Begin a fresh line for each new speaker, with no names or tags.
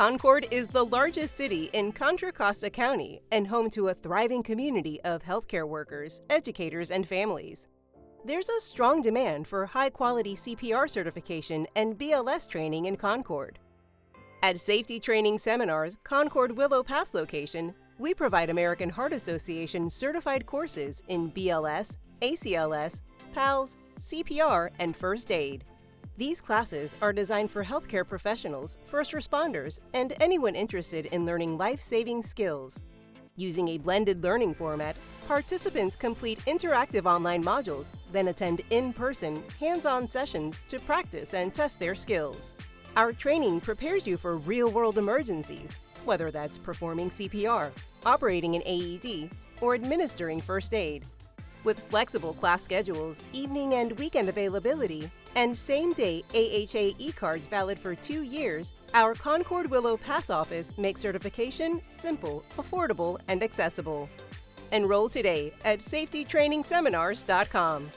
Concord is the largest city in Contra Costa County and home to a thriving community of healthcare workers, educators, and families. There's a strong demand for high-quality CPR certification and BLS training in Concord. At Safety Training Seminars, Concord Willow Pass location, we provide American Heart Association certified courses in BLS, ACLS, PALS, CPR, and First Aid. These classes are designed for healthcare professionals, first responders, and anyone interested in learning life-saving skills. Using a blended learning format, participants complete interactive online modules, then attend in-person, hands-on sessions to practice and test their skills. Our training prepares you for real-world emergencies, whether that's performing CPR, operating an AED, or administering first aid. With flexible class schedules, evening and weekend availability, and same-day AHA e-cards valid for 2 years, our Concord Willow Pass office makes certification simple, affordable, and accessible. Enroll today at safetytrainingseminars.com.